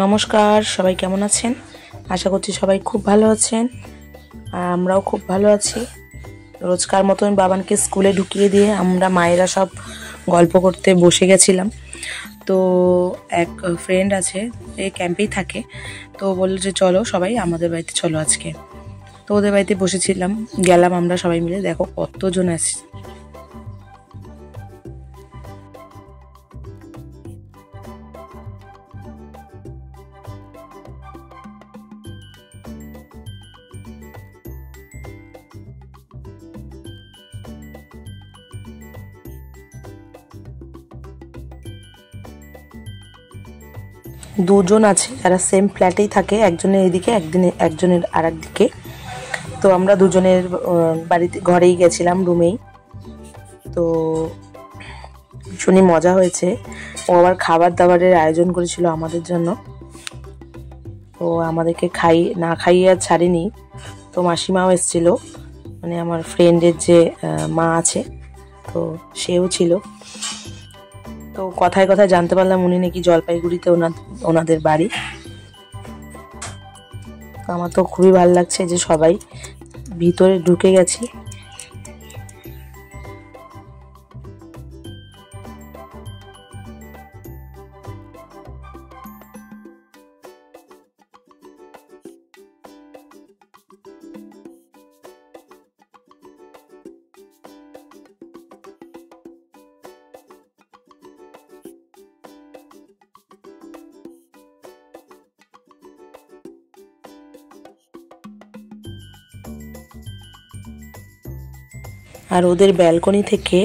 নমস্কার, সবাই কেমন আছেন? আশা করছি সবাই খুব ভালো আছেন। আর আমরাও খুব ভালো আছি। রোজকার মতন বাবানকে স্কুলে ঢুকিয়ে দিয়ে আমরা মায়েরা সব গল্প করতে বসে গেছিলাম। তো এক ফ্রেন্ড আছে, এই ক্যাম্পেই থাকে, তো বললো যে চলো সবাই আমাদের বাড়িতে চলো আজকে। তো ওদের বাড়িতে বসেছিলাম, গেলাম আমরা সবাই মিলে। দেখো কতজন আসছে। দুজন আছে যারা সেম ফ্ল্যাটেই থাকে, একজনের এদিকে একজনের আর একদিকে। তো আমরা দুজনের বাড়িতে ঘরেই গেছিলাম, রুমেই। তো ভীষণই মজা হয়েছে। ও আবার খাবার দাবারের আয়োজন করেছিল আমাদের জন্য। তো আমাদেরকে না খাইয়ে আর ছাড়েনি। তো মাসিমাও এসেছিল, মানে আমার ফ্রেন্ডের যে মা আছে, তো সেও ছিল। তো কথায় কথায় জানতে পারলাম উনি নাকি জলপাইগুড়িতে ওনাদের বাড়ি। তো আমার তো খুবই ভালো লাগছে যে সবাই ভিতরে ঢুকে গেছি। আর ওদের ব্যালকনি থেকে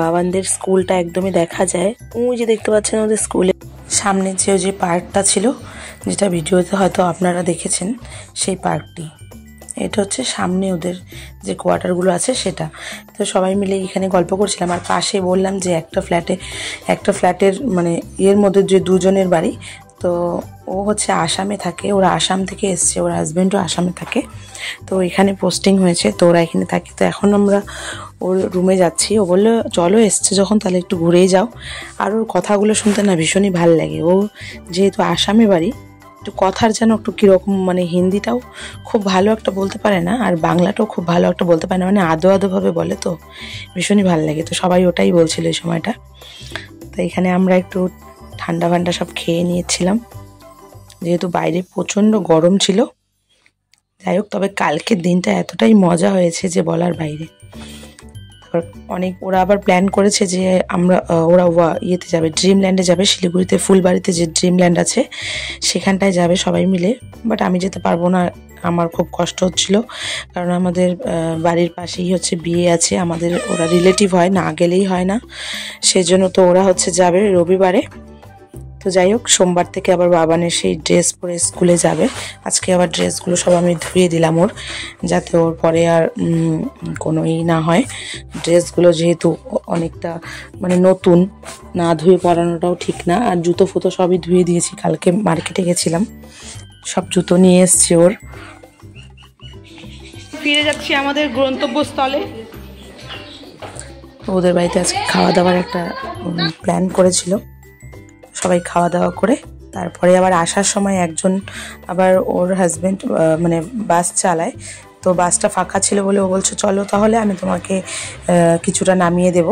বাবানদের স্কুলটা একদমই দেখা যায়। ওই যে দেখতে পাচ্ছেন ওদের স্কুলের সামনে যে পার্কটা ছিল, যেটা ভিডিওতে হয়তো আপনারা দেখেছেন, সেই পার্কটি। এটা হচ্ছে সামনে ওদের যে কোয়ার্টারগুলো আছে সেটা। তো সবাই মিলে এখানে গল্প করছিলাম। আর পাশে বললাম যে একটা ফ্ল্যাটের মানে এর মধ্যে যে দুজনের বাড়ি, তো ও হচ্ছে আসামে থাকে, ওরা আসাম থেকে এসছে, ওর হাজব্যান্ডও আসামে থাকে। তো এখানে পোস্টিং হয়েছে, তো ওরা এখানে থাকে। তো এখন আমরা ওর রুমে যাচ্ছি। ও বললো চলো এসছে যখন তাহলে একটু ঘুরেই যাও। আর ওর কথাগুলো শুনতে না ভীষণই ভালো লাগে। ও যেহেতু আসামে বাড়ি, একটু কথার যেন একটু কীরকম, মানে হিন্দিটাও খুব ভালো একটা বলতে পারে না, আর বাংলাটাও খুব ভালো একটা বলতে পারে না, মানে আদোভাবে বলে। তো ভীষণই ভালো লাগে। তো সবাই ওটাই বলছিল এই সময়টা। তো এখানে আমরা একটু ঠান্ডা সব খেয়ে নিয়েছিলাম, যেহেতু বাইরে প্রচণ্ড গরম ছিল। যাই হোক, তবে কালকের দিনটা এতটাই মজা হয়েছে যে বলার বাইরে। ওরা আবার প্ল্যান করেছে যে ওরা ইয়েতে যাবে, ড্রিমল্যান্ডে যাবে, শিলিগুড়িতে ফুলবাড়িতে যে ড্রিমল্যান্ড আছে সেখানটায় যাবে সবাই মিলে। বাট আমি যেতে পারবো না, আমার খুব কষ্ট হচ্ছিল, কারণ আমাদের বাড়ির পাশেই হচ্ছে বিয়ে আছে আমাদের, ওরা রিলেটিভ হয়, না গেলেই হয় না। সেজন্য তো ওরা হচ্ছে যাবে রবিবারে। তো যাই হোক, সোমবার থেকে আবার বাবানের সেই ড্রেস পরে স্কুলে যাবে। আজকে আবার ড্রেসগুলো সব আমি ধুয়ে দিলাম ওর, যাতে ওর পরে আর কোনো না হয়। ড্রেসগুলো যেহেতু অনেকটা মানে নতুন, না ধুয়ে পরানোটাও ঠিক না। আর জুতো ফুতো সবই ধুয়ে দিয়েছি, কালকে মার্কেটে গেছিলাম, সব জুতো নিয়ে এসছি ওর। ফিরে যাচ্ছি আমাদের গন্তব্যস্থলে। ওদের বাড়িতে আজকে খাওয়া দাওয়ার একটা প্ল্যান করেছিল, সবাই খাওয়া দাওয়া করে তারপরে আবার আসার সময় একজন আবার ওর হাজব্যান্ড মানে বাস চালায়। তো বাসটা ফাঁকা ছিল বলে ও বলছে চলো তাহলে আমি তোমাকে কিছুটা নামিয়ে দেব।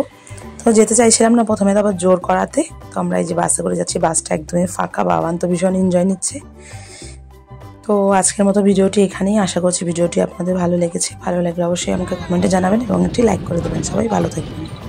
তো যেতে চাইছিলাম না প্রথমে, তারপর জোর করাতে তো আমরা এই যে বাসে করে যাচ্ছি। বাসটা একদমই ফাঁকা, বাবান তো ভীষণ এনজয় নিচ্ছে। তো আজকের মতো ভিডিওটি এখানেই। আশা করছি ভিডিওটি আপনাদের ভালো লেগেছে। ভালো লাগলে অবশ্যই আমাকে কমেন্টে জানাবেন এবং একটি লাইক করে দেবেন। সবাই ভালো থাকবেন।